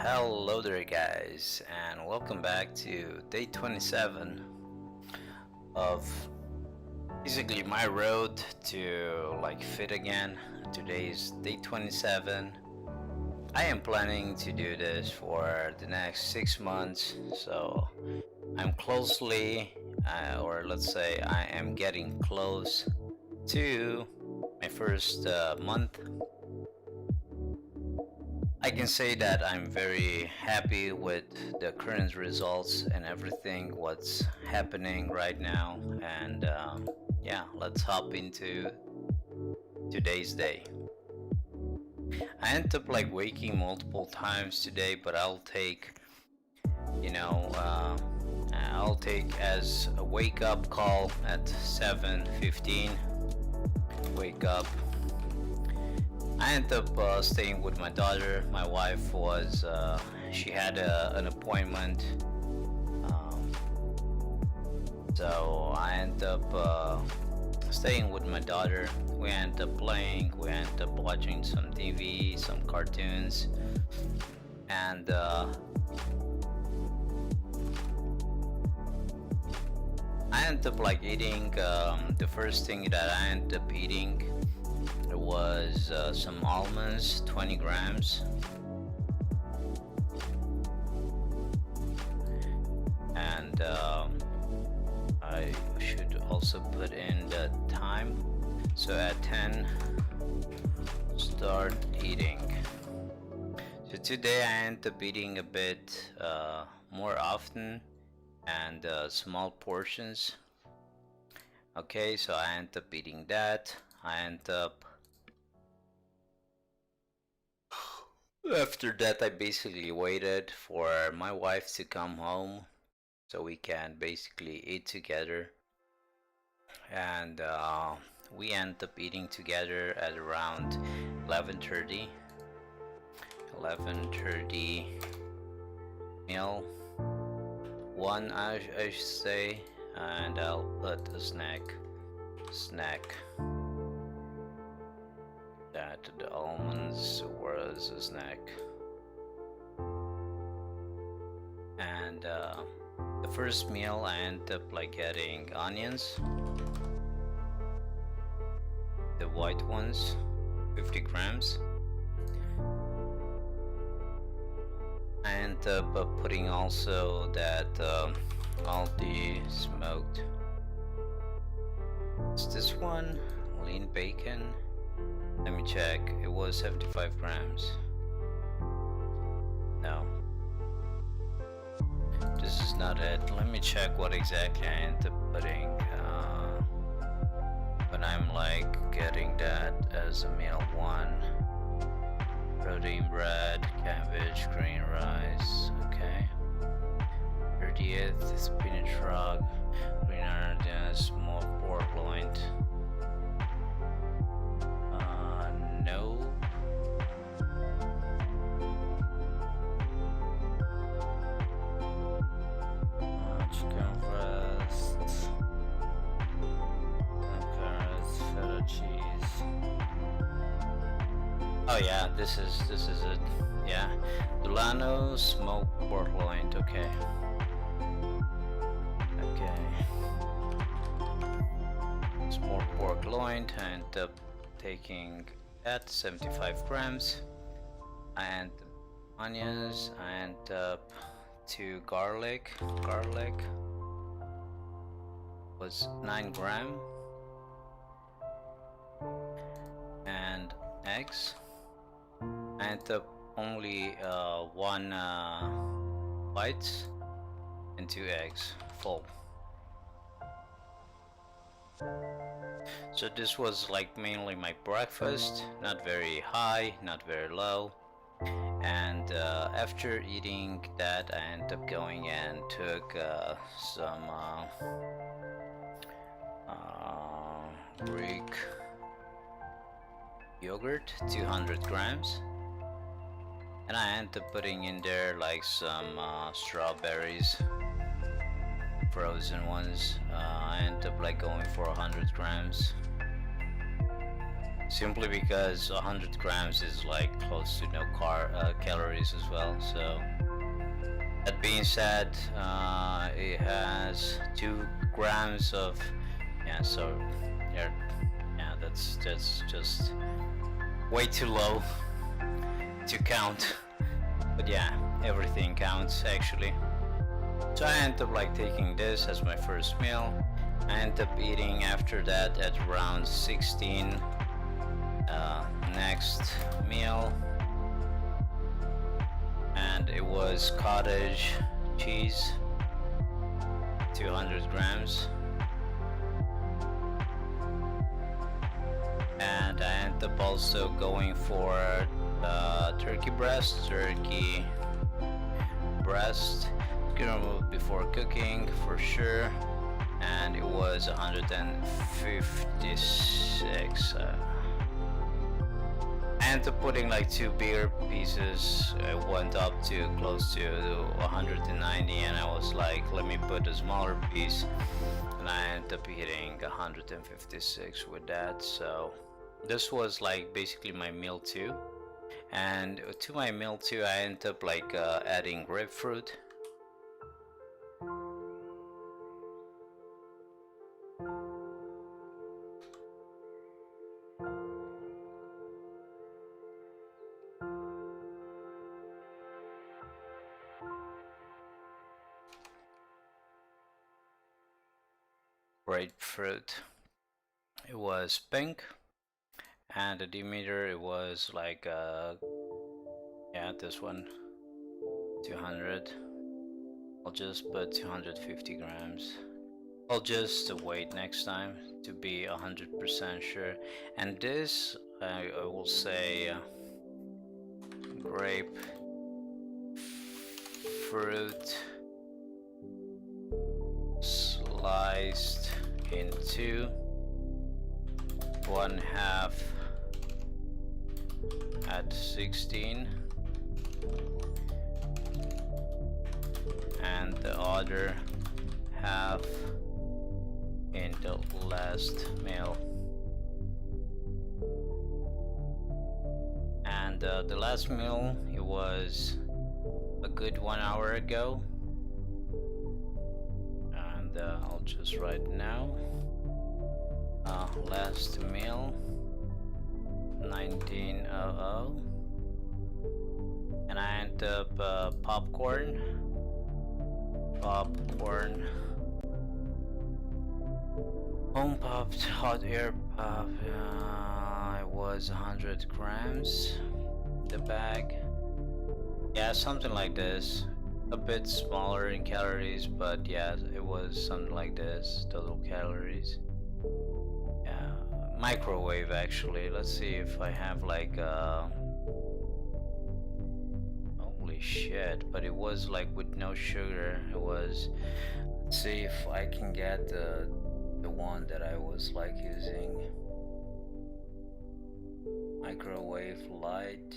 Hello there guys, and welcome back to day 27 of basically my road to fit again. Today is day 27. I am planning to do this for the next 6 months, so I'm closely or let's say I am getting close to my first month. I can say that I'm very happy with the current results and everything what's happening right now, and yeah, let's hop into today's day. I end up waking multiple times today, but I'll take I'll take as a wake up call at 7:15. Wake up. I ended up staying with my daughter. My wife was, she had an appointment. So I ended up staying with my daughter. We ended up playing, we ended up watching some TV, some cartoons. And I ended up eating, the first thing that I ended up eating was some almonds, 20 grams, and I should also put in the time, so at 10 start eating. So today I end up eating a bit more often and small portions. Okay, so I end up eating that. I end up After that, I basically waited for my wife to come home so we can basically eat together, and we end up eating together at around 11:30 meal one, I should say, and I'll put a snack that the almonds was a snack. And the first meal I ended up getting onions, the white ones, 50 grams. I ended up putting also that all the smoked, it's this one, lean bacon. Let me check, it was 75 grams. No, this is not it. Let me check what exactly I ended up putting when I'm getting that as a meal one. Protein bread, cabbage, green rice, okay. 30th, spinach frog, green onions, small pork loin. No. Chicken breast, carrots, feta cheese. Oh yeah, this is it. Yeah, Delano smoked pork loin. Okay. Smoked pork loin. I end up taking at 75 grams, and onions, and 2 garlic was 9 grams, and eggs. I ended up only 1 whites and 2 eggs full. So this was mainly my breakfast, not very high, not very low. And after eating that, I ended up going and took some Greek yogurt, 200 grams. And I ended up putting in there some strawberries, frozen ones. I ended up going for 100 grams. simply because 100 grams is like close to no calories as well. So that being said, it has 2 grams of, yeah, so yeah, that's just way too low to count. But yeah, everything counts actually. So I end up like taking this as my first meal. I end up eating after that at around 16. Next meal, and it was cottage cheese, 200 grams. And I end up also going for turkey breast. Gonna remove before cooking for sure, and it was 156. I ended up putting like 2 bigger pieces. It went up to close to 190, and I was like, let me put a smaller piece, and I ended up eating 156 with that. So this was like basically my meal 2, and to my meal 2 I ended up like adding grapefruit. It was pink, and the diameter it was like yeah, this one, 200. I'll just put 250 grams. I'll just wait next time to be 100% sure. And this I will say grape fruit sliced into 1/2 at 16, and the other half in the last meal. And the last meal, it was a good 1 hour ago, and I'll just write now. Last meal 1900, and I end up popcorn, home popped hot air pop. It was 100 grams, the bag. Yeah, something like this. A bit smaller in calories, but yeah, it was something like this, total calories. Yeah, microwave actually. Let's see if I have like holy shit, but it was like with no sugar. It was, let's see if I can get the one that I was like using. Microwave light,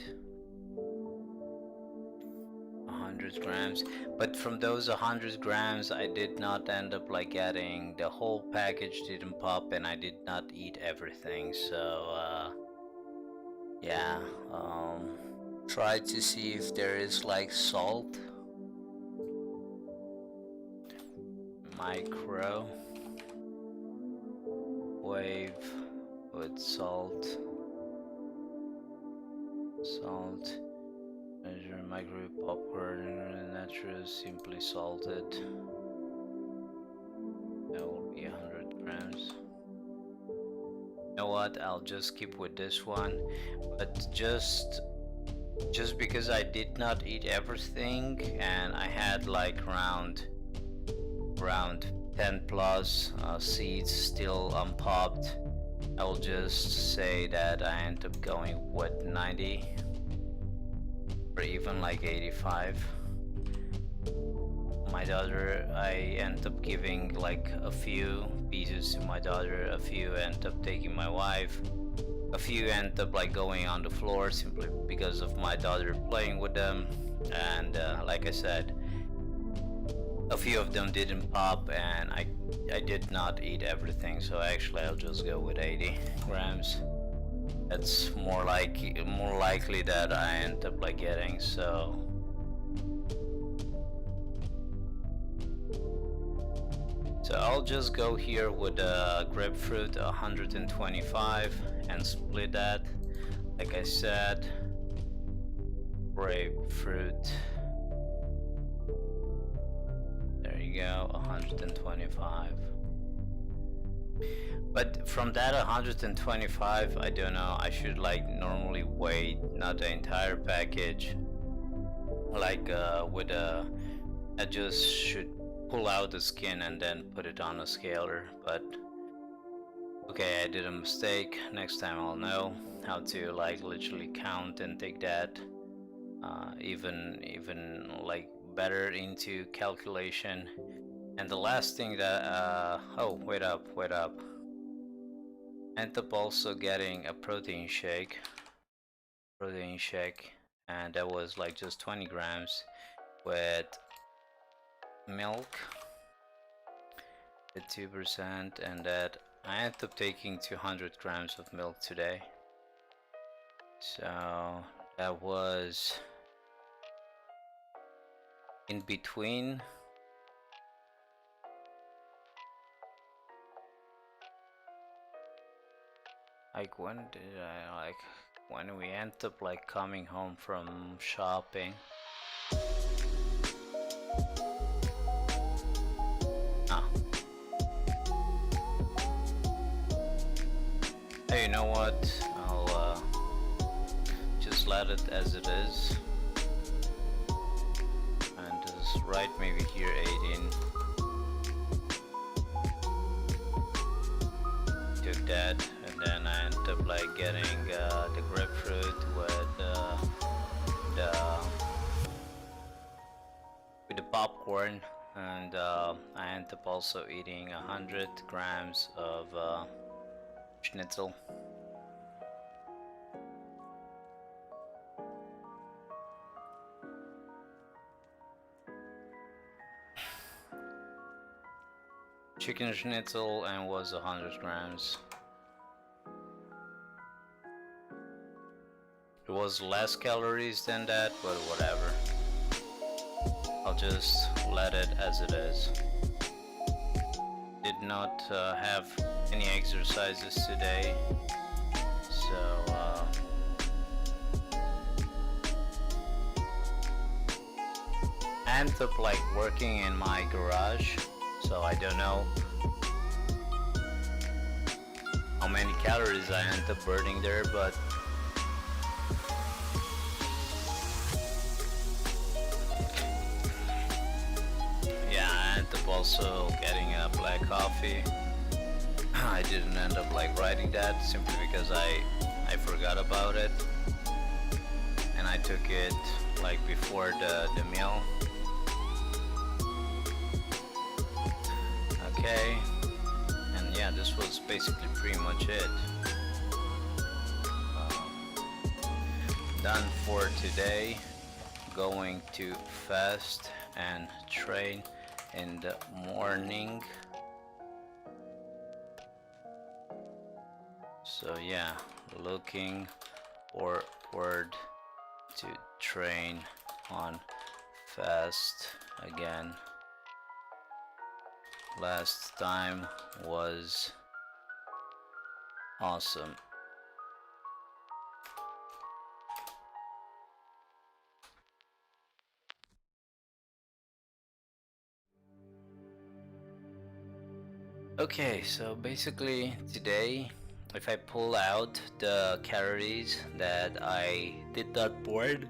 100 grams. But from those 100 grams, I did not end up like getting the whole package, didn't pop, and I did not eat everything. So yeah, try to see if there is like salt. Microwave with salt. Measure microwave popcorn, natural, simply salted. That will be 100 grams. You know what? I'll just keep with this one, but just because I did not eat everything, and I had like around 10 plus seeds still unpopped, I will just say that I end up going with 90 or even like 85. My daughter, I end up giving like a few pieces to my daughter, a few end up taking my wife, a few end up like going on the floor simply because of my daughter playing with them, and like I said, a few of them didn't pop, and I did not eat everything, so actually I'll just go with 80 grams. It's more likely that I end up like getting. So I'll just go here with grapefruit 125 and split that. Like I said, grapefruit. There you go, 125. But from that 125, I don't know, I should like normally weigh not the entire package. Like I just should pull out the skin and then put it on a scaler. But okay, I did a mistake. Next time I'll know how to like literally count and take that even like better into calculation. And the last thing that oh, wait up, end up also getting a protein shake, and that was like just 20 grams with milk at 2%, and that I ended up taking 200 grams of milk today. So that was in between like when we end up like coming home from shopping. Hey, you know what? I'll just let it as it is, and just write maybe here 18. Took that, and then I end up like getting the grapefruit with the popcorn, and I end up also eating 100 grams of schnitzel. Chicken schnitzel, and was 100 grams. It was less calories than that, but whatever. I'll just let it as it is. Did not have any exercises today, so I ended up like working in my garage, so I don't know how many calories I end up burning there, but yeah, I end up also getting a black coffee. I didn't end up like writing that simply because I forgot about it, and I took it like before the meal. Okay, and yeah, this was basically pretty much it. Done for today. Going to fast and train in the morning. So yeah, looking forward to train on fast again. Last time was awesome. Okay, so basically today, if I pull out the calories that I did not burn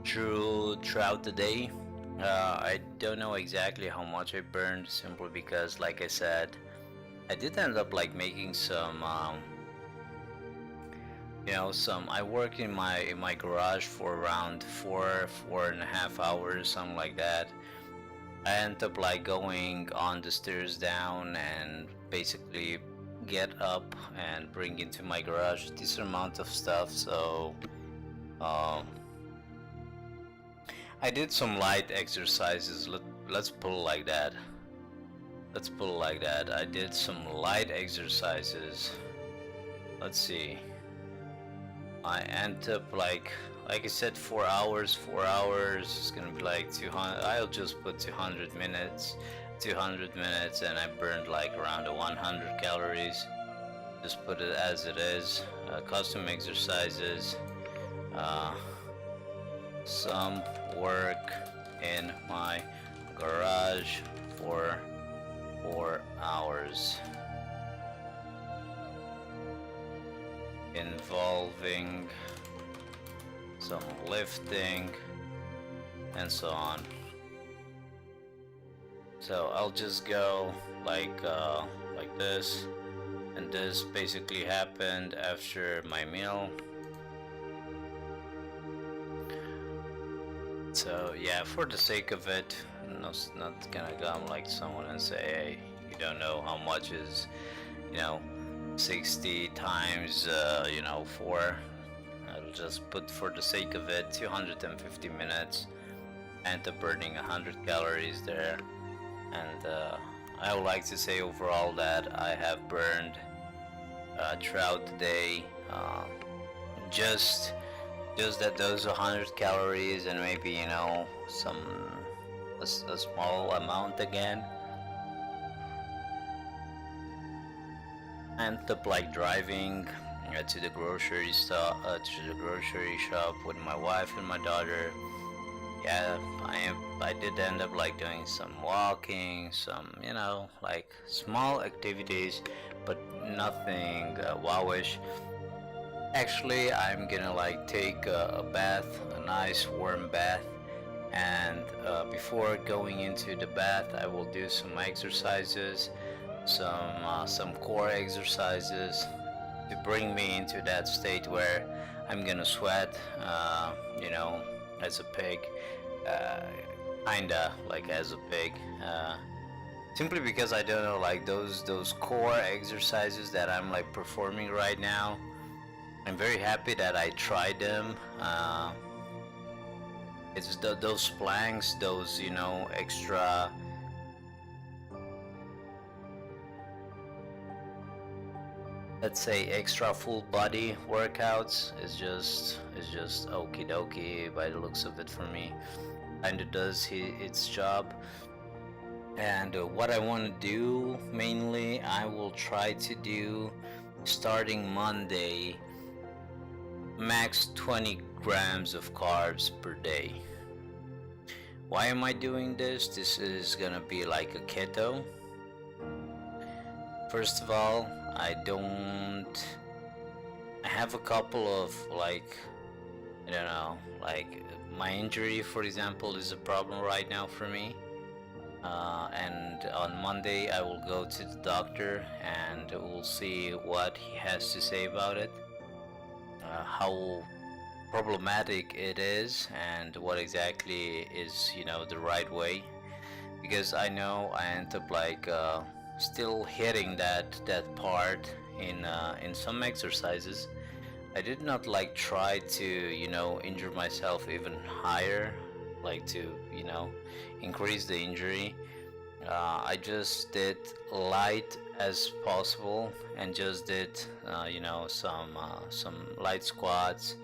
throughout the day, I don't know exactly how much I burned, simply because, like I said, I did end up like making some I worked in my garage for around 4.5 hours, something like that. I ended up like going on the stairs down and basically get up and bring into my garage a decent amount of stuff. So I did some light exercises, let's put it like that. let's put it like that. I did some light exercises. Let's see. I end up like I said, 4 hours. 4 hours is gonna be like 200. I'll just put 200 minutes. 200 minutes, and I burned like around 100 calories. Just put it as it is. Custom exercises. Some work in my garage for 4 hours, involving some lifting and so on. So I'll just go like this, and this basically happened after my meal. So yeah, for the sake of it, not gonna come like someone and say, hey, you don't know how much is, 60 times, 4. I'll just put, for the sake of it, 250 minutes, and burning 100 calories there. And I would like to say overall that I have burned throughout the day just that those 100 calories, and maybe a small amount again. I ended up like driving to the grocery shop with my wife and my daughter. Yeah, I did end up like doing some walking, some like small activities, but nothing wowish. Actually, I'm gonna like take a bath, a nice warm bath, and before going into the bath, I will do some exercises, some core exercises to bring me into that state where I'm gonna sweat, as a pig, kinda like as a pig, simply because I don't know, like those core exercises that I'm like performing right now. I'm very happy that I tried them. It's those planks, those extra. Let's say extra full body workouts is just okie dokie by the looks of it for me, and it does its job. And what I want to do mainly, I will try to do starting Monday, max 20 grams of carbs per day. Why am I doing this? This is gonna be like a keto. First of all, I have a couple of like, I don't know, like my injury, for example, is a problem right now for me. And on Monday I will go to the doctor and we'll see what he has to say about it, how problematic it is, and what exactly is the right way, because I know I end up like still hitting that part in some exercises. I did not like try to injure myself even higher, like to increase the injury. I just did light as possible and just did some light squats,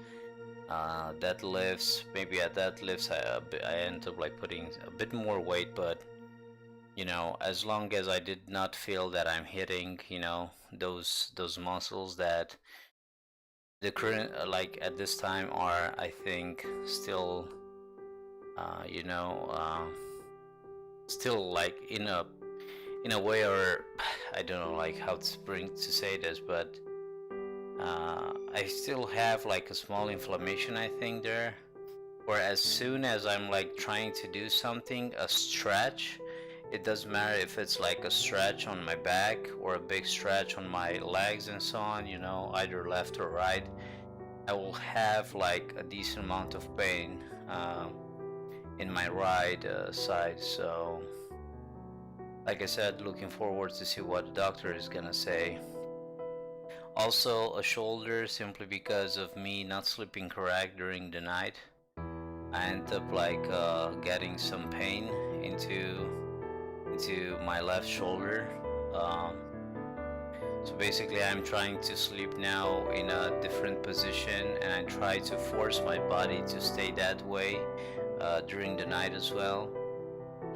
deadlifts. Maybe at deadlifts I end up like putting a bit more weight, but as long as I did not feel that I'm hitting those muscles that the current like at this time are, I think, still still like in a way, or I don't know like how to say this, but I still have like a small inflammation, I think, there, where as soon as I'm like trying to do something, a stretch, it doesn't matter if it's like a stretch on my back or a big stretch on my legs and so on, either left or right, I will have like a decent amount of pain in my right side. So like I said, looking forward to see what the doctor is gonna say. Also a shoulder, simply because of me not sleeping correct during the night. I end up like getting some pain into to my left shoulder. So basically I'm trying to sleep now in a different position, and I try to force my body to stay that way during the night as well.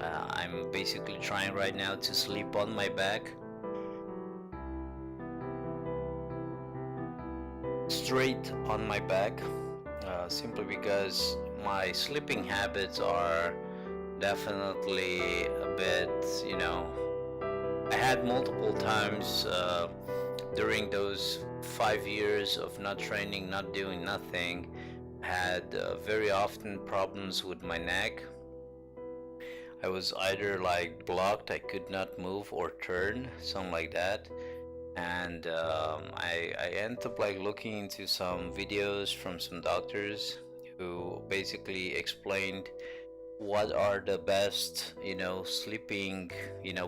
I'm basically trying right now to sleep on my back, straight on my back, simply because my sleeping habits are definitely a bit, I had multiple times during those 5 years of not training, not doing nothing, had very often problems with my neck. I was either like blocked, I could not move or turn, something like that. And I ended up like looking into some videos from some doctors who basically explained what are the best, sleeping,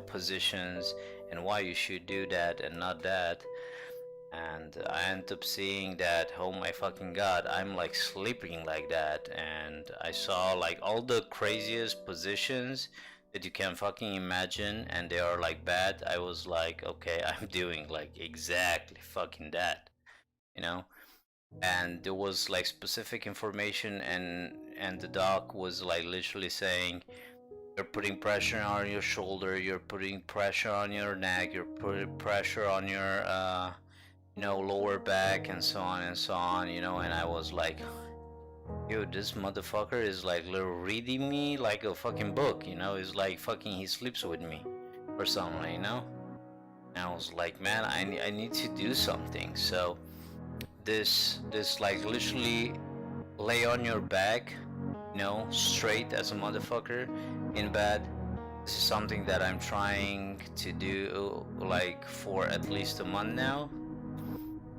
positions, and why you should do that and not that. And I ended up seeing that, oh my fucking god, I'm like sleeping like that. And I saw like all the craziest positions that you can fucking imagine, and they are like bad. I was like, okay, I'm doing like exactly fucking that, and there was like specific information, and the doc was like literally saying, you're putting pressure on your shoulder, you're putting pressure on your neck, you're putting pressure on your lower back, and so on and so on, and I was like, yo, this motherfucker is like reading me like a fucking book, it's like fucking he sleeps with me or something, and I was like, man, I need to do something. So this like literally lay on your back, straight as a motherfucker in bed. This is something that I'm trying to do like for at least a month now,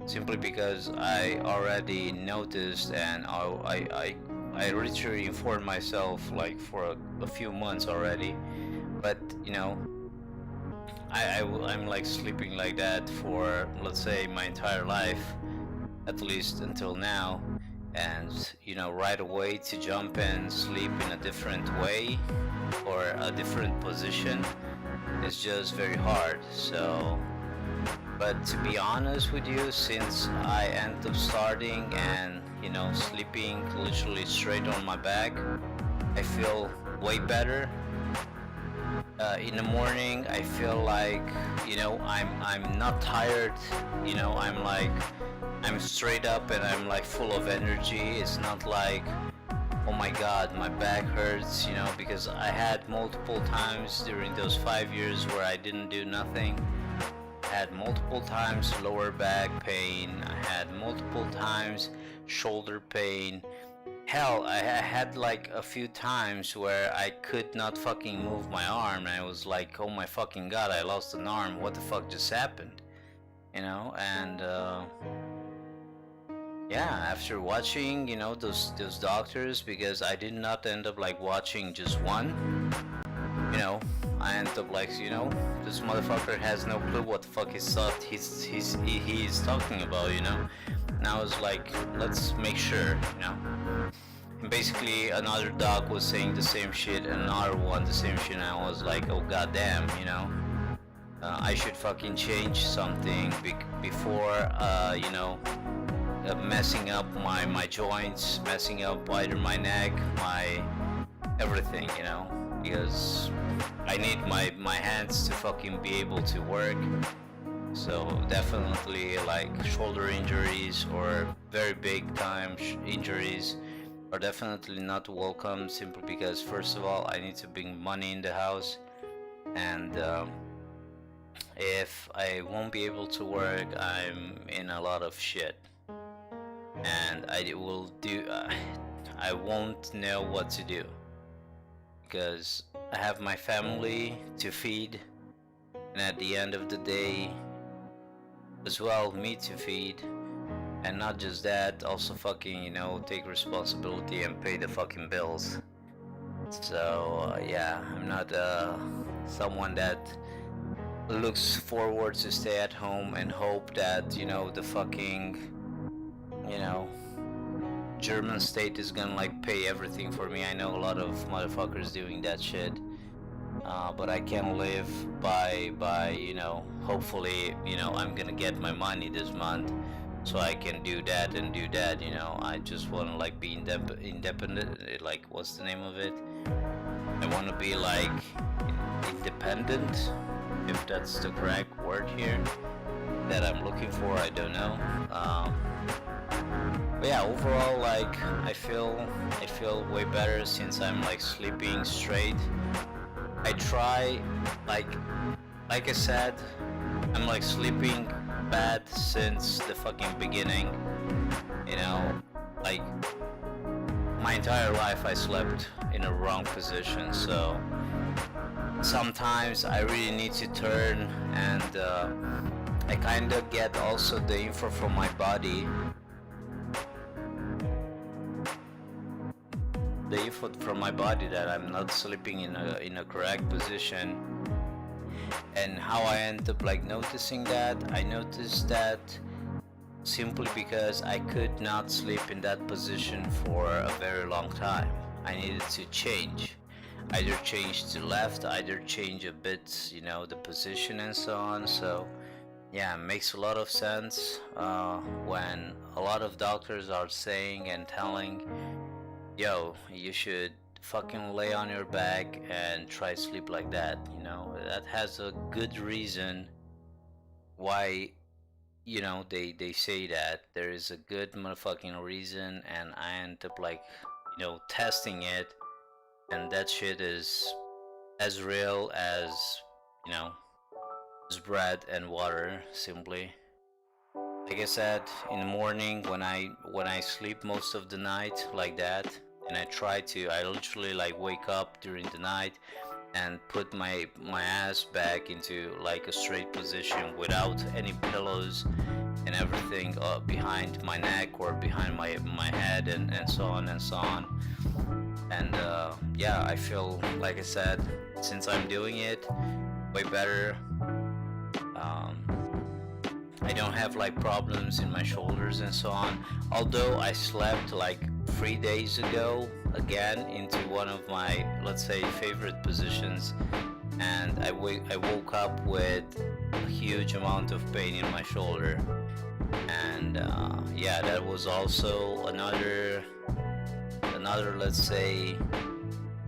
simply because I already noticed, and I literally informed myself like for a few months already, but I'm like sleeping like that for, let's say, my entire life, at least until now. And right away to jump and sleep in a different way or a different position is just very hard. So, but to be honest with you, since I ended up starting and sleeping literally straight on my back, I feel way better. In the morning I feel like I'm not tired, I'm straight up and I'm like full of energy. It's not like, oh my god, my back hurts, because I had multiple times during those 5 years where I didn't do nothing. I had multiple times lower back pain, I had multiple times shoulder pain. Hell, I had like a few times where I could not fucking move my arm, and I was like, oh my fucking god, I lost an arm, what the fuck just happened? And yeah, after watching, those doctors, because I did not end up like watching just one, I ended up like, this motherfucker has no clue what the fuck he's talking about, and I was like, let's make sure, and basically another doc was saying the same shit, and another one the same shit, and I was like, oh goddamn, I should fucking change something before, messing up my joints, messing up either my neck, my everything, because I need my hands to fucking be able to work. So definitely like shoulder injuries or very big time injuries are definitely not welcome, simply because first of all I need to bring money in the house, and if I won't be able to work, I'm in a lot of shit, and I won't know what to do, because I have my family to feed, and at the end of the day as well, me to feed. And not just that, also fucking, take responsibility and pay the fucking bills. So yeah, I'm not someone that looks forward to stay at home and hope that the fucking German state is gonna like pay everything for me. I know a lot of motherfuckers doing that shit. but I can live by you know, hopefully, you know, I'm gonna get my money this month, so I can do that and do that. You know, I just want to like be independent. Like, what's the name of it? I want to be like independent, if that's the correct word here that I'm looking for. I don't know. But yeah, overall, like I feel way better since I'm like sleeping straight. I try, like I said, I'm like sleeping bad since the fucking beginning. You know, like my entire life I slept in a wrong position, so sometimes I really need to turn, and I kind of get also the info from my body, that I'm not sleeping in a correct position. And how I end up like noticing that, I noticed that simply because I could not sleep in that position for a very long time. I needed to change, either change to left, either change a bit, you know, the position and so on. So yeah, it makes a lot of sense when a lot of doctors are saying and telling, yo, you should fucking lay on your back and try sleep like that. You know, that has a good reason why, you know, they say that. There is a good motherfucking reason, and I end up like, you know, testing it, and that shit is as real as, you know, as bread and water, simply. Like I said, in the morning when I sleep most of the night like that, and I literally like wake up during the night and put my ass back into like a straight position without any pillows and everything behind my neck or behind my head, and so on and so on. And yeah, I feel, like I said, since I'm doing it, way better. I don't have like problems in my shoulders and so on. Although I slept like 3 days ago again into one of my, let's say, favorite positions, and I woke up with a huge amount of pain in my shoulder. And yeah, that was also another, let's say,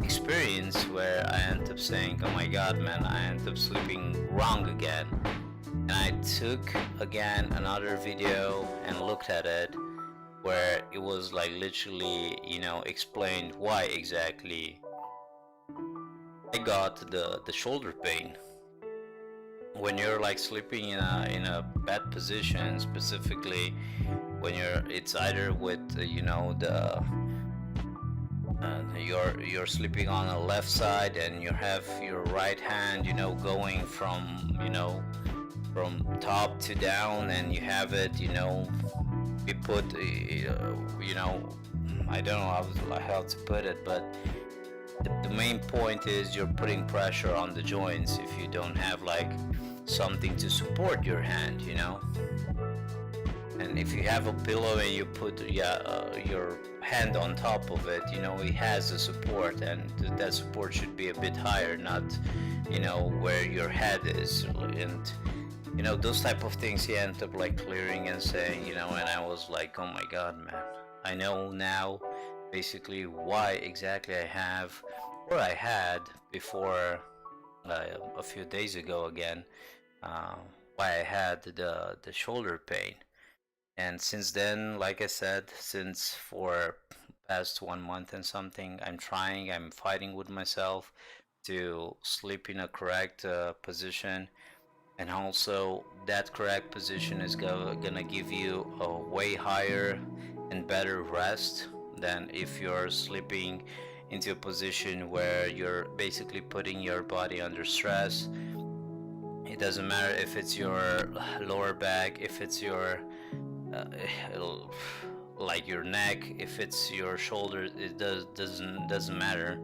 experience where I ended up saying, oh my god, man, I ended up sleeping wrong again. And I took again another video and looked at it, where it was like literally, you know, explained why exactly I got the shoulder pain. When you're like sleeping in a bad position, specifically when it's either with you know, you're sleeping on the left side, and you have your right hand, you know, going from, you know, from top to down, and you have it, you know, we put you know, I don't know how to put it, but the main point is you're putting pressure on the joints if you don't have like something to support your hand, you know. And if you have a pillow and you put your hand on top of it, you know, it has a support, and that support should be a bit higher, not, you know, where your head is. And you know, those type of things he ended up like clearing and saying, you know. And I was like, oh my god, man, I know now basically why exactly I have, or I had before a few days ago again, why I had the shoulder pain. And since then, like I said, since for past 1 month and something, I'm fighting with myself to sleep in a correct position. And also that correct position is gonna give you a way higher and better rest than if you're sleeping into a position where you're basically putting your body under stress. It doesn't matter if it's your lower back, if it's your like your neck, if it's your shoulders, it doesn't matter.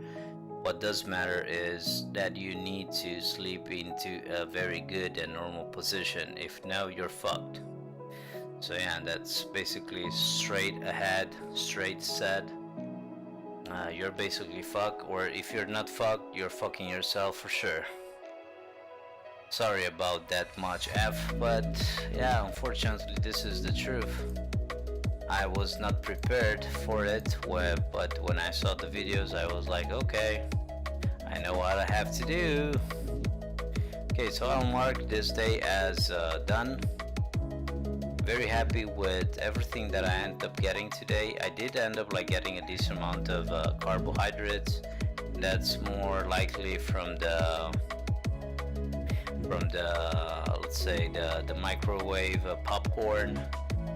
What does matter is that you need to sleep into a very good and normal position. If no, you're fucked. So yeah, that's basically straight ahead, straight set. you're basically fucked, or if you're not fucked, you're fucking yourself for sure. Sorry about that much F, but yeah, unfortunately this is the truth. I was not prepared for it, but when I saw the videos I was like, okay, I know what I have to do. Okay, so I'll mark this day as done. Very happy with everything that I ended up getting today. I did end up like getting a decent amount of carbohydrates. That's more likely from the let's say the microwave popcorn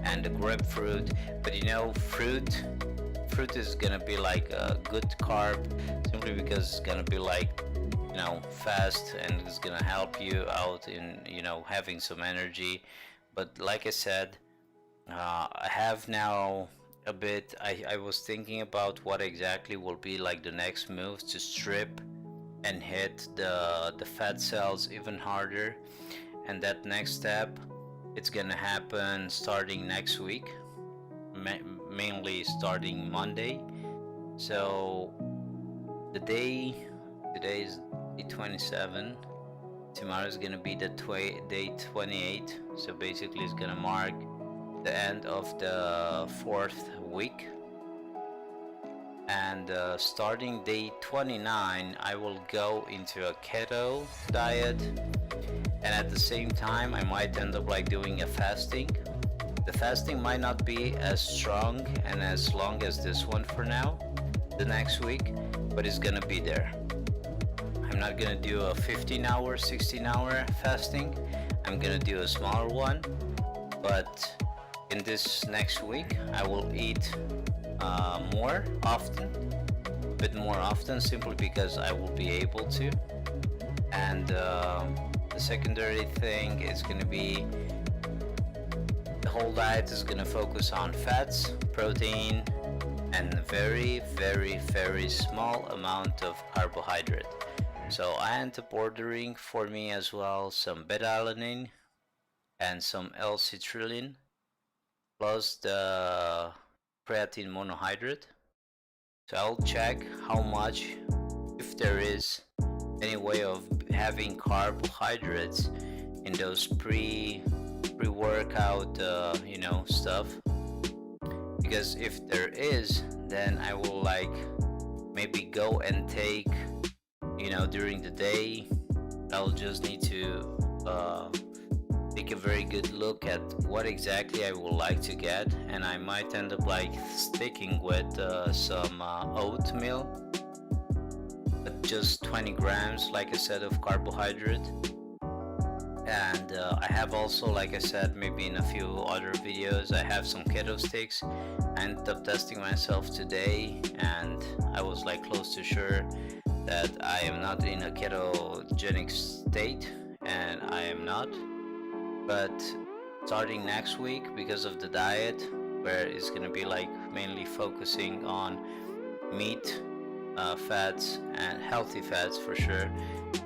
and the grapefruit. But you know, fruit is gonna be like a good carb, simply because it's gonna be like, you know, fast, and it's gonna help you out in, you know, having some energy. But like I said, I have now a bit, I was thinking about what exactly will be like the next move to strip and hit the fat cells even harder. And that next step, it's gonna happen starting next week, mainly starting Monday. So the day, today is day 27, tomorrow is gonna be the day 28, so basically it's gonna mark the end of the 4th week. And starting day 29 I will go into a keto diet, and at the same time I might end up like doing a fasting. The fasting might not be as strong and as long as this one for now, the next week, but it's gonna be there. I'm not gonna do a 15-hour, 16-hour fasting. I'm gonna do a smaller one, but in this next week I will eat more often, a bit more often, simply because I will be able to. And the secondary thing is gonna be, the whole diet is gonna focus on fats, protein, and very, very, very small amount of carbohydrate. So I ended up ordering for me as well some beta-alanine and some L-citrulline, plus the creatine monohydrate. So I'll check how much, if there is any way of having carbohydrates in those pre-workout you know, stuff. Because if there is, then I will like maybe go and take, you know, during the day. I'll just need to take a very good look at what exactly I would like to get, and I might end up like sticking with some oatmeal, but just 20 grams, like I said, of carbohydrate. And I have also, like I said, maybe in a few other videos, I have some keto sticks. I ended up testing myself today, and I was like close to sure that I am not in a ketogenic state, and I am not. But starting next week, because of the diet, where it's gonna be like mainly focusing on meat, fats, and healthy fats for sure,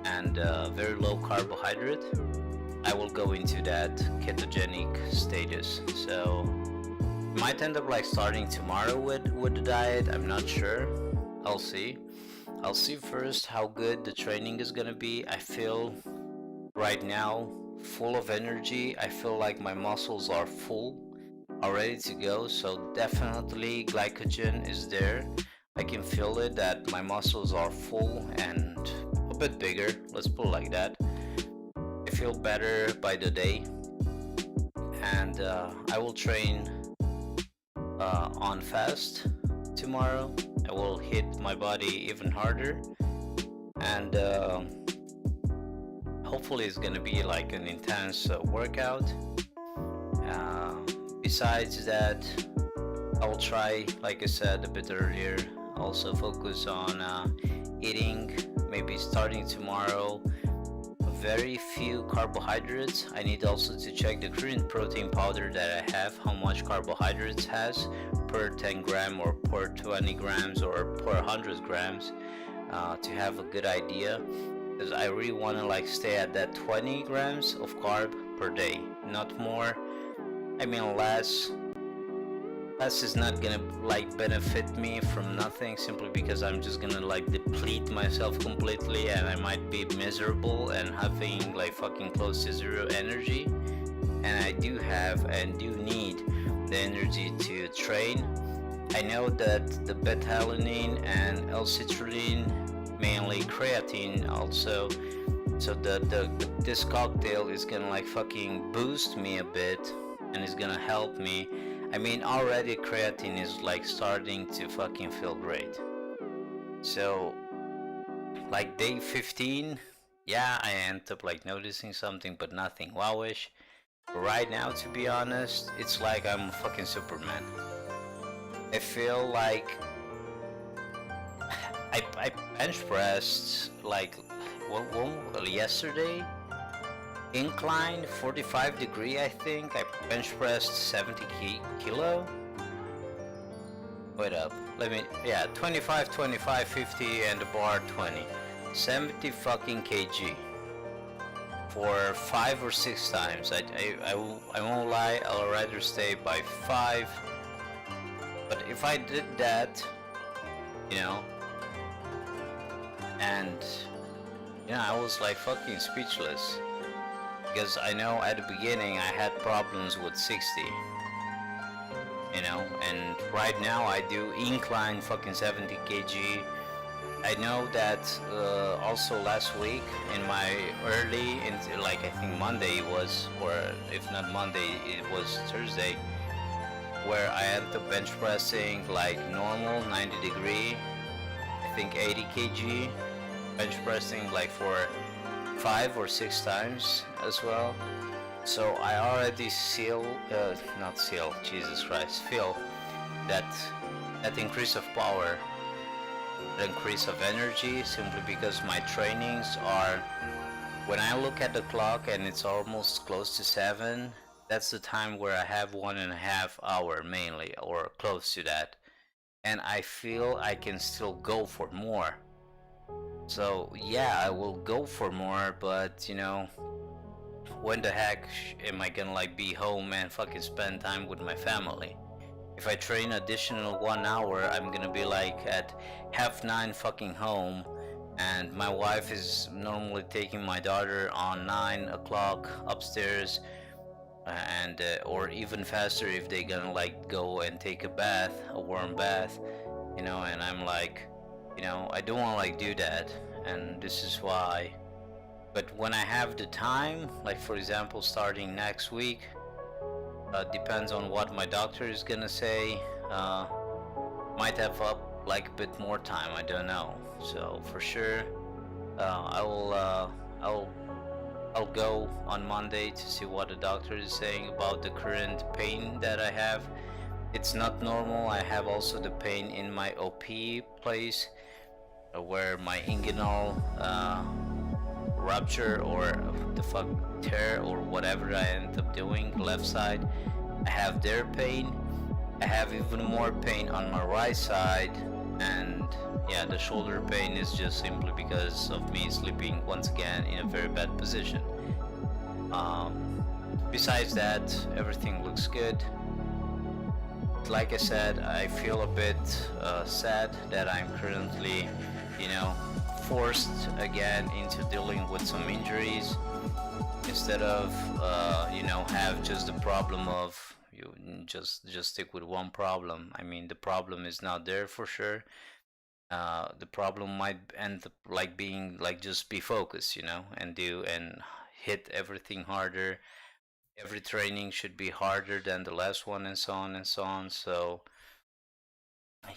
and very low carbohydrate, I will go into that ketogenic status. So might end up like starting tomorrow with the diet. I'm not sure. I'll see first how good the training is gonna be. I feel right now full of energy. I feel like my muscles are full, are ready to go. So definitely glycogen is there. I can feel it, that my muscles are full and a bit bigger, let's put it like that. I feel better by the day, and I will train on fast tomorrow. I will hit my body even harder, and hopefully it's gonna be like an intense workout. Besides that, I will try, like I said a bit earlier, also focus on eating, maybe starting tomorrow, very few carbohydrates. I need also to check the green protein powder that I have, how much carbohydrates has per 10 gram or per 20 grams or per 100 grams, to have a good idea, because I really want to like stay at that 20 grams of carb per day, not more. I mean less This is not gonna like benefit me from nothing, simply because I'm just gonna like deplete myself completely, and I might be miserable and having like fucking close to zero energy. And I do have and do need the energy to train. I know that the beta-alanine and L-citrulline, mainly creatine also, so this cocktail is gonna like fucking boost me a bit and is gonna help me. I mean, already creatine is like starting to fucking feel great. So like day 15, yeah, I end up like noticing something, but nothing wowish. Right now, to be honest, it's like I'm fucking Superman. I feel like I bench pressed like yesterday, incline 45 degree, I think. I bench pressed 70 kilo. Wait up, let me, yeah, 25, 25, 50, and the bar 20. 70 fucking kg. For 5 or 6 times. I won't lie, I'll rather stay by 5. But if I did that, you know, and I was like fucking speechless, because I know at the beginning I had problems with 60, and right now I do incline fucking 70 kg. I know that also last week in my early, like I think Monday it was, or if not Monday, it was Thursday, where I ended up bench pressing like normal 90 degree, I think 80 kg, bench pressing like for 5 or 6 times as well. So I already feel that increase of power, the increase of energy, simply because my trainings are, when I look at the clock and it's almost close to 7, that's the time where I have 1.5 hour mainly, or close to that, and I feel I can still go for more. So yeah, I will go for more, but when the heck am I gonna like be home and fucking spend time with my family? If I train additional 1 hour, I'm gonna be like at 9:30 fucking home, and my wife is normally taking my daughter on 9 o'clock upstairs, and or even faster if they gonna like go and take a bath, a warm bath, and I'm like, I don't want to like do that, and this is why. But when I have the time, like for example starting next week, depends on what my doctor is gonna say. Might have up like a bit more time. I don't know. So for sure, I'll go on Monday to see what the doctor is saying about the current pain that I have. It's not normal. I have also the pain in my OP place, where my inguinal rupture, or the fuck tear, or whatever I end up doing, left side. I have their pain. I have even more pain on my right side, and yeah, the shoulder pain is just simply because of me sleeping once again in a very bad position. Besides that, everything looks good. Like I said, I feel a bit sad that I'm currently, forced again into dealing with some injuries, instead of have just the problem of you just stick with one problem. I mean, the problem is not there for sure. The problem might end up like being like just be focused, and do and hit everything harder. Every training should be harder than the last one, and so on and so on. So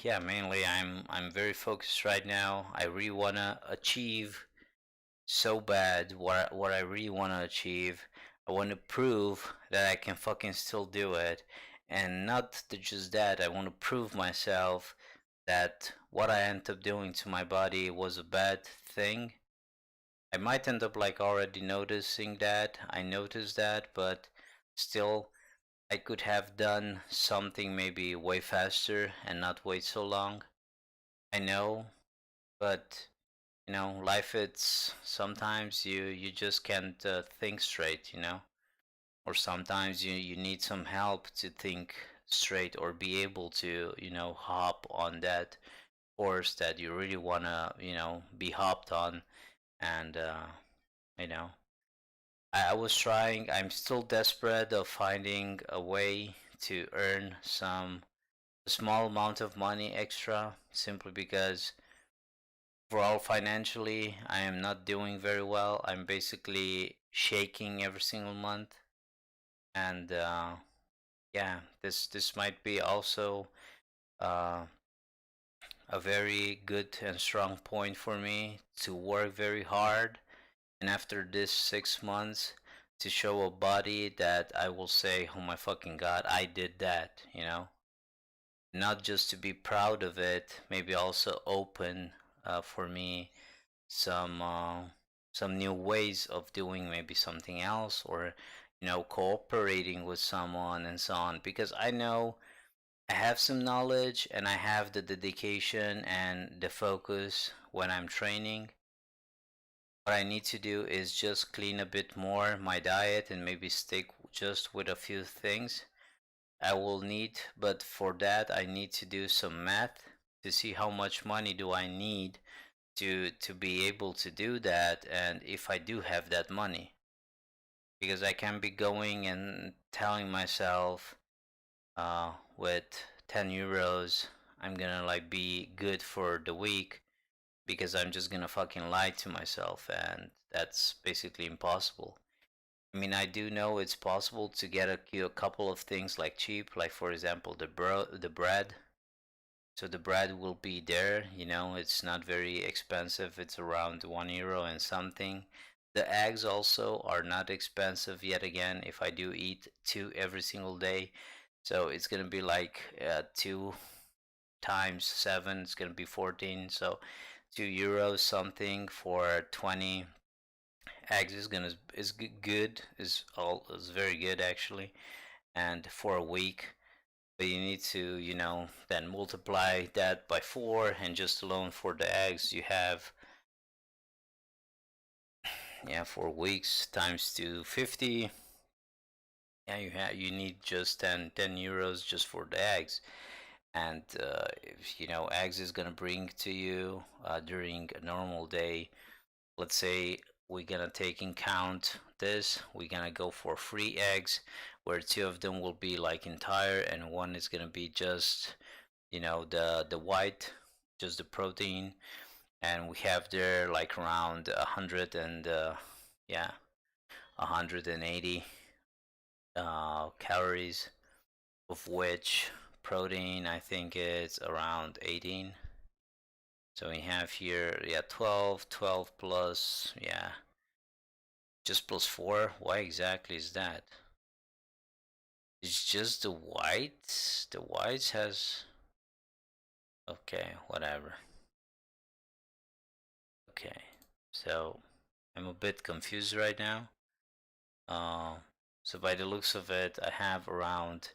yeah, mainly I'm very focused right now. I really wanna achieve so bad what I really wanna achieve. I want to prove that I can fucking still do it, and not just that. I want to prove myself that what I end up doing to my body was a bad thing. I might end up like already noticing that. I noticed that, but still, I could have done something maybe way faster and not wait so long. I know, but life, it's sometimes you just can't think straight, or sometimes you need some help to think straight or be able to, hop on that horse that you really want to, be hopped on. And, you know, I was trying, I'm still desperate of finding a way to earn some small amount of money extra simply because overall financially I am not doing very well. I'm basically shaking every single month. And yeah, this might be also uh, a very good and strong point for me to work very hard, and after this 6 months to show a body that I will say, oh my fucking god, I did that, not just to be proud of it, maybe also open for me some some new ways of doing maybe something else, or cooperating with someone and so on, because I know I have some knowledge and I have the dedication and the focus when I'm training. What I need to do is just clean a bit more my diet and maybe stick just with a few things I will need, but for that I need to do some math to see how much money do I need to be able to do that, and if I do have that money, because I can be going and telling myself with 10 euros I'm gonna like be good for the week, because I'm just gonna fucking lie to myself, and that's basically impossible. I mean, I do know it's possible to get a couple of things like cheap, like for example the bread. So the bread will be there, it's not very expensive. It's around €1 and something. The eggs also are not expensive yet again if I do eat two every single day. So it's gonna be like 2 times 7, it's gonna be 14. So €2 something for 20 eggs is good, is very good actually, and for a week. But you need to, then multiply that by 4, and just alone for the eggs you have, yeah, 4 weeks times 250. Yeah, you need just 10 euros just for the eggs. And if eggs is gonna bring to you during a normal day, let's say we're gonna take in count this, we're gonna go for 3 eggs, where 2 of them will be like entire and one is gonna be just the white, just the protein. And we have there like around 100 and yeah, 180 calories, of which protein I think it's around 18. So we have here, yeah, 12 plus, yeah, just plus 4. Why exactly is that? It's just the whites. The whites has, okay, whatever. Okay, so I'm a bit confused right now. Uh, so by the looks of it, I have around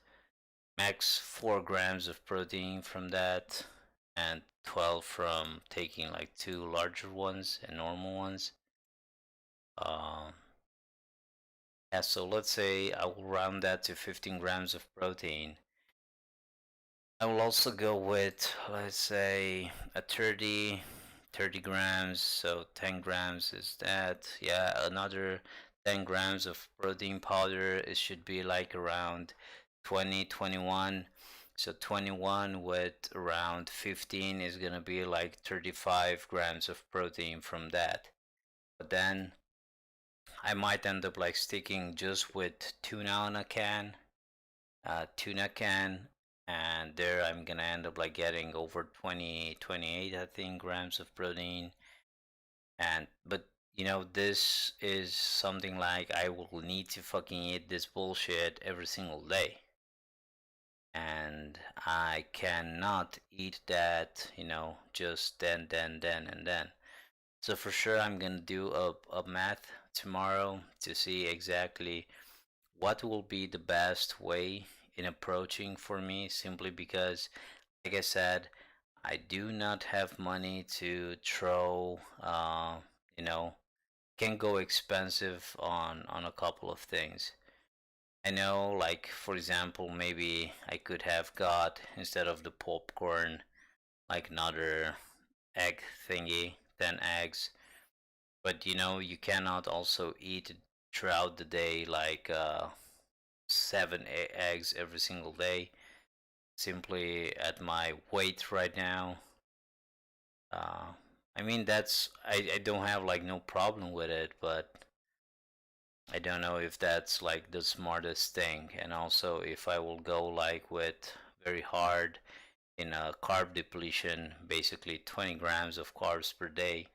max 4 grams of protein from that, and 12 from taking like 2 larger ones and normal ones. Um, yeah, so let's say I will round that to 15 grams of protein. I will also go with, let's say, a 30 grams, so 10 grams is that. Yeah, another 10 grams of protein powder. It should be like around 20, 21. So 21 with around 15 is gonna be like 35 grams of protein from that. But then I might end up like sticking just with tuna on a can, tuna can, and there I'm gonna end up like getting over 20, 28 I think grams of protein. And but this is something like I will need to fucking eat this bullshit every single day, and I cannot eat that, just then and then. So for sure I'm gonna do a math tomorrow to see exactly what will be the best way in approaching for me, simply because, like I said, I do not have money to throw, you know, can go expensive on a couple of things. I know, like, for example, maybe I could have got, instead of the popcorn, like another egg thingy, 10 eggs. But you cannot also eat throughout the day, like seven eggs every single day. Simply at my weight right now, uh, I mean I don't have like no problem with it, but I don't know if that's like the smartest thing. And also if I will go like with very hard in a carb depletion, basically 20 grams of carbs per day,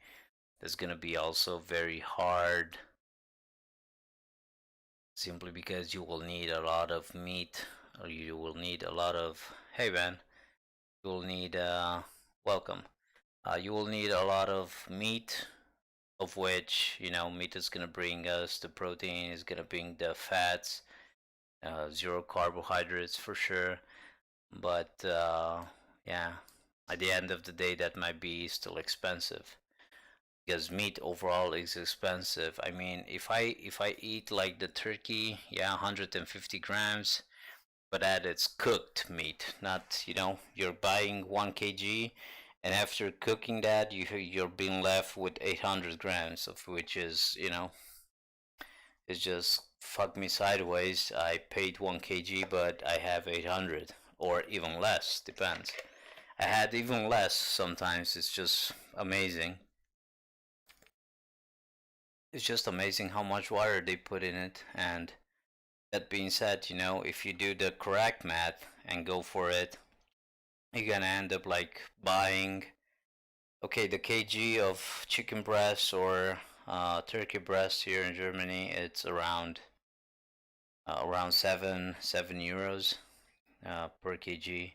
that's gonna be also very hard, simply because you will need a lot of meat, or you will need a lot of, hey man, you will need welcome, you will need a lot of meat, of which meat is going to bring us the protein, is going to bring the fats, zero carbohydrates for sure. But yeah, at the end of the day that might be still expensive, because meat overall is expensive. I mean, if I eat like the turkey, yeah, 150 grams, but that it's cooked meat, not you're buying 1 kg, and after cooking that you're being left with 800 grams, of which is it's just fuck me sideways. I paid 1 kg, but I have 800 or even less, depends. I had even less sometimes. It's just amazing. It's just amazing how much water they put in it. And that being said, if you do the correct math and go for it, you're gonna end up like buying, okay, the kg of chicken breast or turkey breast here in Germany, it's around seven euros per kg.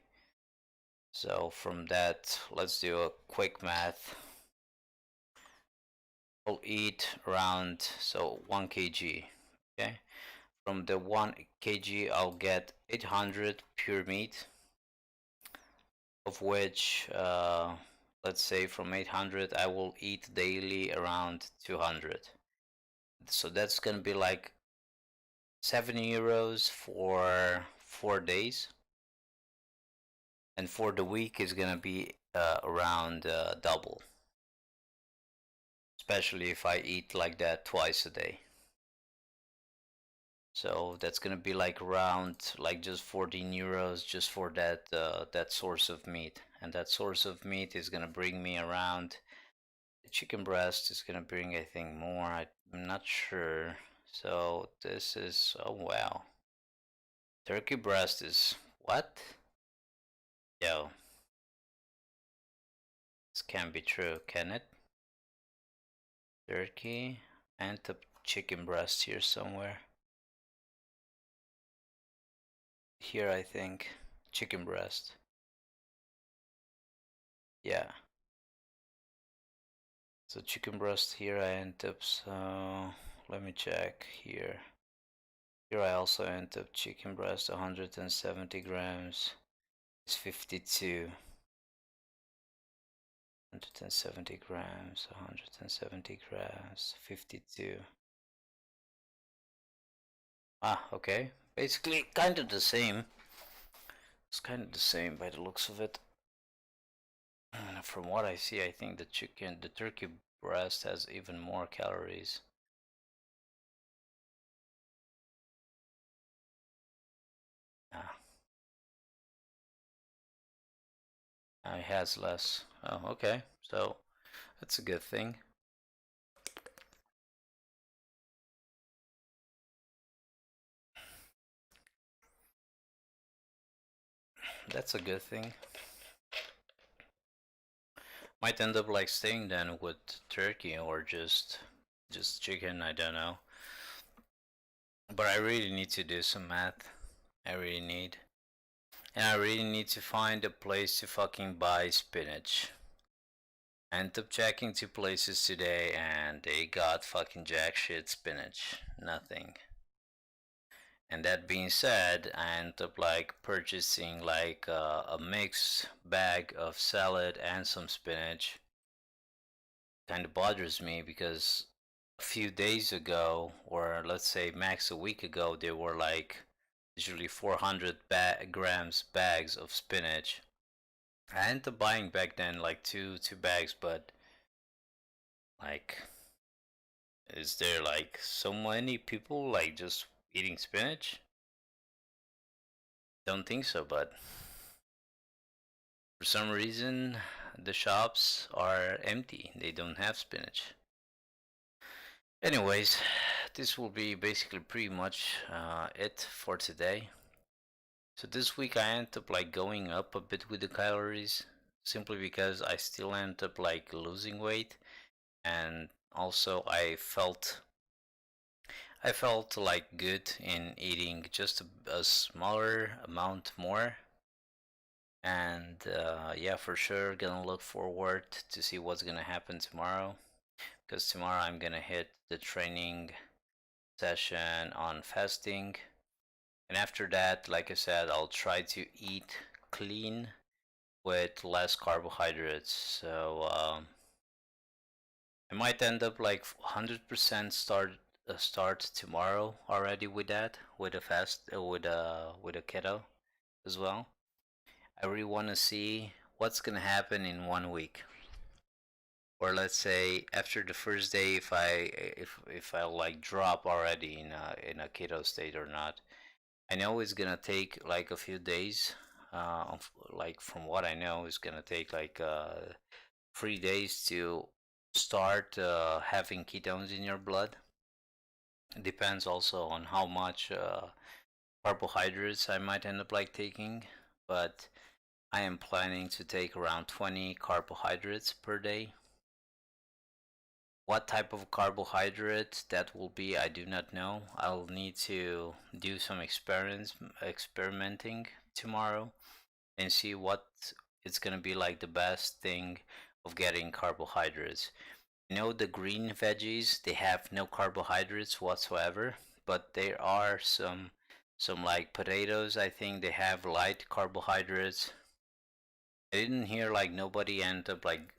So from that, let's do a quick math. I'll eat around, so 1 kg. Okay, from the 1 kg I'll get 800 pure meat, of which let's say from 800 I will eat daily around 200. So that's gonna be like 7 euros for 4 days, and for the week is gonna be around double, especially if I eat like that twice a day. So that's gonna be like around like just 14 euros just for that source of meat, and that source of meat is gonna bring me around. The chicken breast is gonna bring, I think, more. I'm not sure. So this is, oh wow, turkey breast is what? Yo, this can't be true, can it? Turkey and the chicken breast here somewhere. Here, I think. Chicken breast. Yeah. So chicken breast here I end up, so let me check here. Here I also end up chicken breast 170 grams. It's 52. 170 grams, 170 grams, 52. Ah, okay. Basically, kind of the same. It's kind of the same by the looks of it. From what I see, I think the turkey breast has even more calories. Ah, it has less. Oh, okay. So that's a good thing. That's a good thing. Might end up like staying then with turkey or just chicken, I don't know. But I really need to do some math. I really need. And I really need to find a place to fucking buy spinach. I ended up checking 2 places today and they got fucking jack shit spinach. Nothing. And that being said, I ended up like purchasing like a mixed bag of salad and some spinach. Kind of bothers me because a few days ago, or let's say max a week ago, they were like usually 400 grams bags of spinach. I ended up buying back then like two bags, but like, is there like so many people like just eating spinach? Don't think so, but for some reason the shops are empty. They don't have spinach. Anyways, this will be basically pretty much it for today. So this week I ended up like going up a bit with the calories simply because I still end up like losing weight, and also I felt like good in eating just a smaller amount more. And yeah, for sure gonna look forward to see what's gonna happen tomorrow, because tomorrow I'm gonna hit the training session on fasting. And after that, like I said, I'll try to eat clean with less carbohydrates. So I might end up like 100% start tomorrow already with that, with a fast with a keto as well. I really want to see what's gonna happen in 1 week, or let's say after the first day, if I like drop already in a keto state or not. I know it's gonna take like a few days. Like from what I know, it's gonna take like 3 days to start having ketones in your blood. It depends also on how much carbohydrates I might end up like taking, but I am planning to take around 20 carbohydrates per day. What type of carbohydrate that will be, I do not know. I'll need to do some experimenting tomorrow and see what it's gonna be like the best thing of getting carbohydrates. You know, the green veggies, they have no carbohydrates whatsoever, but there are some like potatoes, I think they have light carbohydrates. I didn't hear like nobody end up like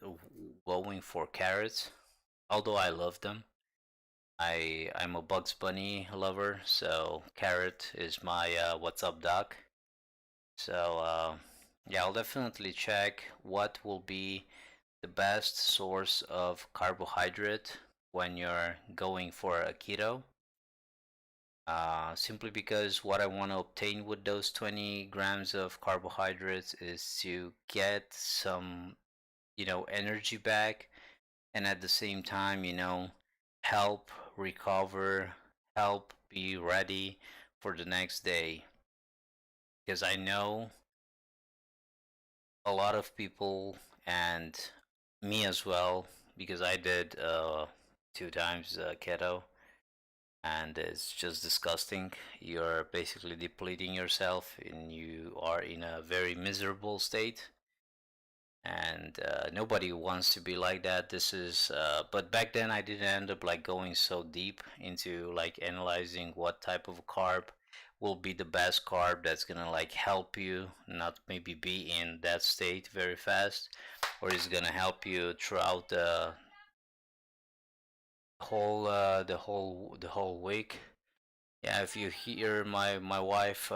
going for carrots, although I love them. I'm a Bugs Bunny lover, so carrot is my what's up doc. So yeah, I'll definitely check what will be the best source of carbohydrate when you're going for a keto. Simply because what I want to obtain with those 20 grams of carbohydrates is to get some, energy back, and at the same time, help recover, help be ready for the next day. Because I know a lot of people, and me as well, because I did 2 times keto, and it's just disgusting. You're basically depleting yourself, and you are in a very miserable state. And nobody wants to be like that. But back then I didn't end up like going so deep into like analyzing what type of carb will be the best carb that's gonna like help you not maybe be in that state very fast, or is gonna help you throughout the whole week. Yeah, if you hear my wife,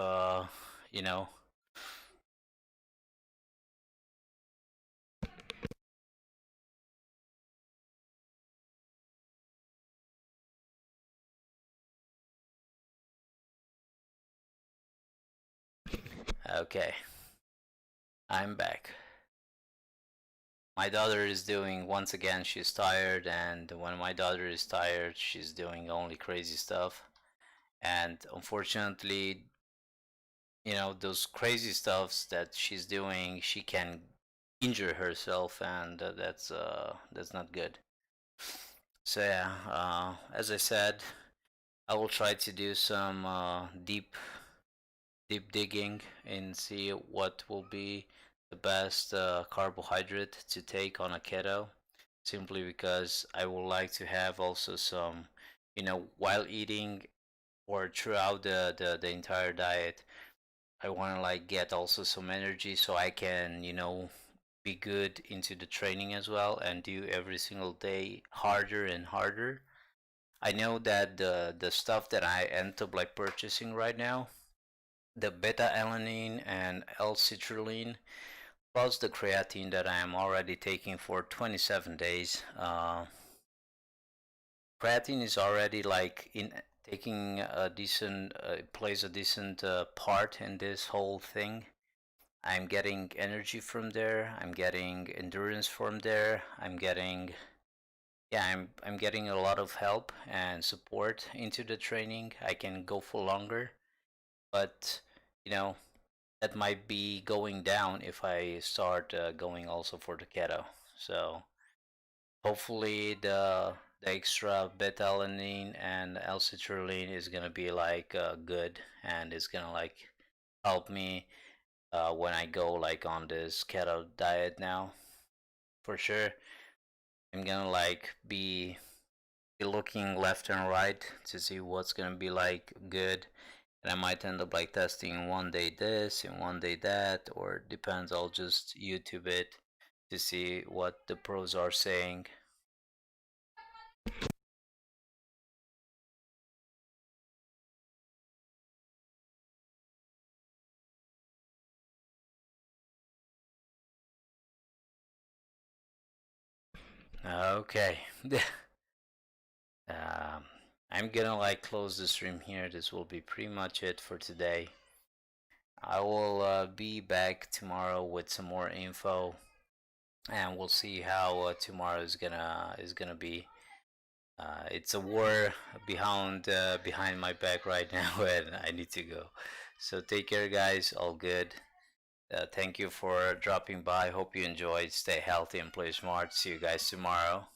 you know, okay, I'm back. My daughter is doing, once again, she's tired, and when my daughter is tired, she's doing only crazy stuff. And unfortunately, those crazy stuffs that she's doing, she can injure herself, and that's not good. So yeah, as I said, I will try to do some deep digging and see what will be the best carbohydrate to take on a keto, simply because I would like to have also some, while eating or throughout the entire diet, I want to like get also some energy so I can, be good into the training as well and do every single day harder and harder. I know that the stuff that I end up like purchasing right now, the beta alanine and L-citrulline, plus the creatine that I am already taking for 27 days. Creatine is already like in taking a decent plays a decent part in this whole thing. I'm getting energy from there. I'm getting endurance from there. I'm getting a lot of help and support into the training. I can go for longer, but you know that might be going down if I start going also for the keto. So hopefully the extra beta-alanine and L-citrulline is gonna be like good, and it's gonna like help me when I go like on this keto diet now for sure. I'm gonna like be looking left and right to see what's gonna be like good, and I might end up like testing one day this and one day that, or depends. I'll just YouTube it to see what the pros are saying. Okay. um, I'm gonna like close the stream here. This will be pretty much it for today. I will be back tomorrow with some more info, and we'll see how tomorrow is gonna be. It's a war behind my back right now, and I need to go. So take care, guys. All good. Thank you for dropping by. Hope you enjoyed. Stay healthy and play smart. See you guys tomorrow.